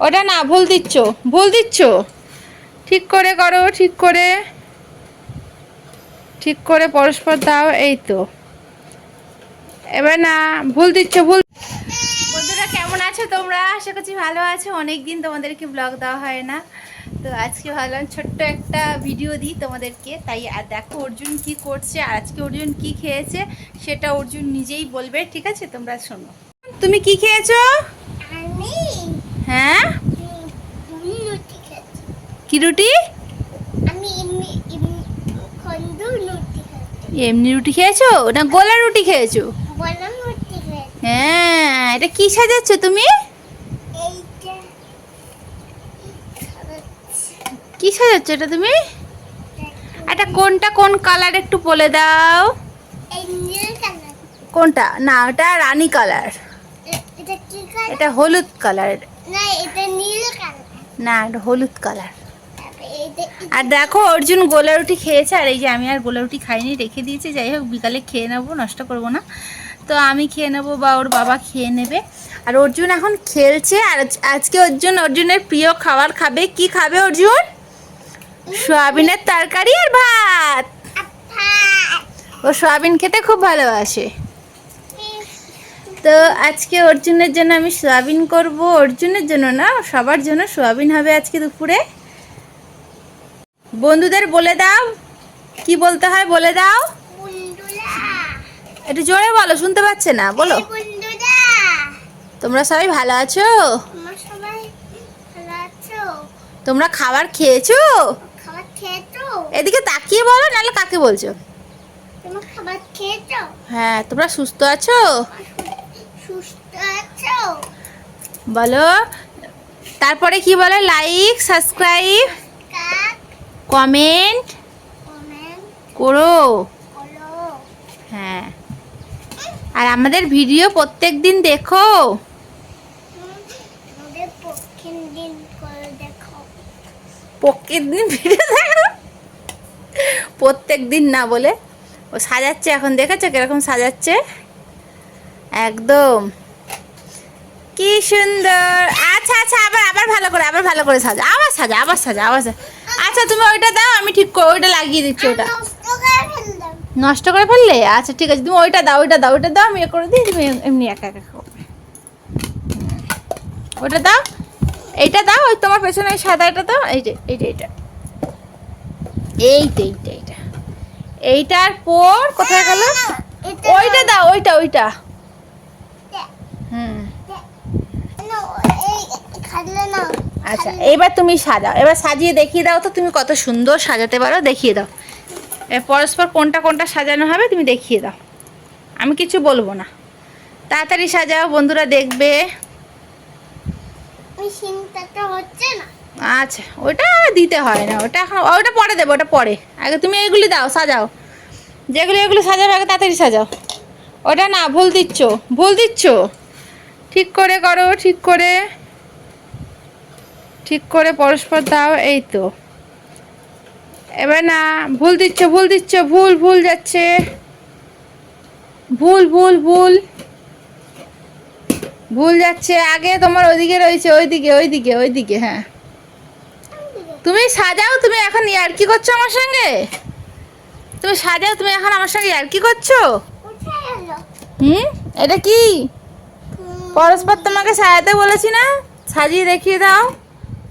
ওটা না, ভুল দিচ্ছ, ভুল দিচ্ছ। ঠিক করে করো, ঠিক করে, ঠিক করে পরস্পর দাও। এই তো, এবার না, ভুল দিচ্ছ, ভুল। বন্ধুরা কেমন আছো তোমরা? আশা করছি ভালো আছো। অনেকদিন তোমাদেরকে ব্লগ দেওয়া হয় না, তো আজকে ভাবলাম ছোট্ট একটা ভিডিও দিই তোমাদেরকে। তাই আর দেখো অর্জুন কি করছে, আর আজকে অর্জুন কি খেয়েছে সেটা অর্জুন নিজেই বলবে, ঠিক আছে? তোমরা শোনো। তুমি কি খেয়েছো? হ্যাঁ, কি রুটি? এমনি রুটি খেয়েছো না গোলা রুটি খেয়েছো? হ্যাঁ, এটা কি সাজাচ্ছ তুমি? কি সাজাচ্ছ এটা তুমি? এটা কোনটা, কোন কালার একটু বলে দাও। কোনটা? না, ওটা রানী কালার। এটা হলুদ কালার। না, এটা হলুদ কালার। আর দেখো অর্জুন গোলা রুটি খেয়েছে, আর এই যে আমি আর গোলা রুটি খাইনি, রেখে দিয়েছি। যাই হোক, বিকালে খেয়ে নেবো, নষ্ট করবো না। তো আমি খেয়ে নেবো বা ওর বাবা খেয়ে নেবে। আর অর্জুন এখন খেলছে। আর আজকে অর্জুনের প্রিয় খাবার খাবে। কি খাবে অর্জুন? সয়াবিনের তরকারি আর ভাত। ও সয়াবিন খেতে খুব ভালোবাসে। তো আজকে অর্জুনের জন্য আমি সয়াবিন করব। অর্জুনের জন্য না, সবার জন্য সয়াবিন হবে আজকে দুপুরে। বন্ধুদের বলে দাও, কি বলতে হয় বলে দাও। একটু জোরে বলো, শুনতে পাচ্ছে না, বলো। তোমরা সবাই ভালো আছো? তোমরা খাবার খেয়েছো? এদিকে তাকিয়ে বলো, নাহলে কাকে বলছো? হ্যাঁ, তোমরা সুস্থ আছো? বলো। তারপরে কি বলে? লাইক, সাবস্ক্রাইব, কমেন্ট করো। হ্যাঁ, আর আমাদের ভিডিও প্রত্যেক দিন দেখো। প্রত্যেক দিন ভিডিও দেখো, প্রত্যেক দিন না বলে। ও সাজাচ্ছে এখন, দেখেছো কিরকম সাজাচ্ছে? একদম কি সুন্দর। আচ্ছা আচ্ছা, আবার আবার ভালো করে, আবার ভালো করে সাজা, আবার সাজা, আবার সাজা, আবার সাজা। আচ্ছা তুমি ওইটা দাও, আমি ঠিক ওইটা লাগিয়ে দিচ্ছি। ওটা নষ্ট করে ফেললে? আচ্ছা ঠিক আছে, তুমি ওইটা দাও, ওইটা দাও, ওইটা দাও, আমি করে দিই, তুমি এমনি একা একা খাও। ওইটা দাও, এইটা দাও, ওই তোমার পেছনে ওই সাদাটা দাও। এই যে এইটা, এইটা, এইটা, এইটা, এইটা, এইটার পর কোথায় গেল? ওইটা দাও, ওইটা, ওইটা। হুম, আচ্ছা এইবার তুমি সাজাও, এবার সাজিয়ে দেখিয়ে দাও তো তুমি কত সুন্দর সাজাতে পারো, দেখিয়ে দাও। পরস্পর কোনটা কোনটা সাজানো হবে তুমি দেখিয়ে দাও, আমি কিছু বলবো না। তাড়াতাড়ি সাজাও, বন্ধুরা দেখবে। আচ্ছা, ওটা দিতে হয় না, ওটা এখন, ওটা পরে দেবো, ওটা পরে। আগে তুমি এইগুলি দাও, সাজাও, যেগুলো এগুলো সাজাবে আগে তাড়াতাড়ি সাজাও। ওটা না, ভুল দিচ্ছ, ভুল দিচ্ছ। ঠিক করে করো, ঠিক করে, ঠিক করে পরস্পর দাও। এই তো, এবার না, ভুল দিচ্ছ, ভুল দিচ্ছ, ভুল ভুল যাচ্ছে, ভুল ভুল ভুল ভুল যাচ্ছে। আগে তোমার ওইদিকে রয়েছে, ওইদিকে, ওইদিকে, ওইদিকে। হ্যাঁ, তুমি সাজাও, তুমি এখন ইয়ার্কি করছো আমার সঙ্গে? তুমি সাজাও, তুমি এখন আমার সঙ্গে ইয়ার্কি করছো? হুম, এটা কি? পরস্পর তোমাকে সাজাতে বলেছি না? সাজিয়ে দেখিয়ে দাও,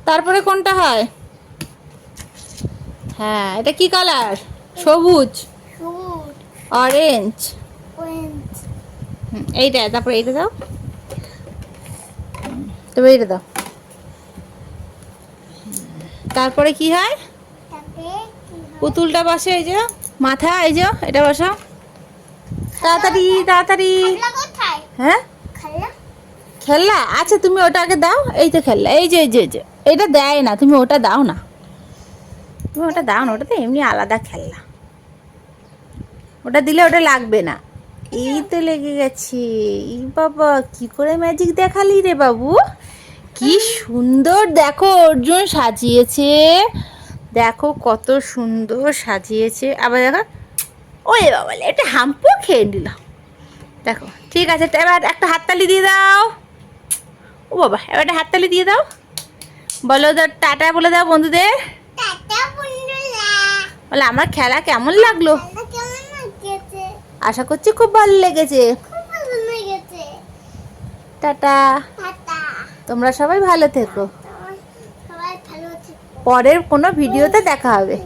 তারপরে কোনটা হয়। হ্যাঁ, এটা কি কালার? সবুজ, অরেঞ্জ। এইটা, তারপরে এইটা দাও, তবে এইটা দাও। তারপরে কি হয়? পুতুলটা বসে, এই যে মাথা, এই যে এটা বসাও, তাড়াতাড়ি তাড়াতাড়ি। হ্যাঁ, খেলনা? আচ্ছা তুমি ওটা আগে দাও। এই তো খেলনা, এই যে, এই যে, এই যে, এটা দেয় না, তুমি ওটা দাও না, তুমি ওটা দাও না, ওটা তো এমনি আলাদা খেলনা, ওটা দিলে ওটা লাগবে না। এই তো লেগে গেছে। এই বাবা, কি করে ম্যাজিক দেখালি রে বাবু, কি সুন্দর দেখো অর্জুন সাজিয়েছে, দেখো কত সুন্দর সাজিয়েছে। আবার দেখো, ওই বাবা, এটা হাম্পু খেয়ে নিল। দেখো, ঠিক আছে, এবার একটা হাততালি দিয়ে দাও। ও বাবা, এবার একটা হাততালি দিয়ে দাও। বলো তো টাটা বলে দাও বন্ধুদের। বলে আমার খেলা কেমন লাগলো? আশা করছি খুব ভালো লেগেছে। টাটা। তোমরা সবাই ভালো থেকো। পরের কোনো ভিডিওতে দেখা হবে।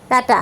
টাটা।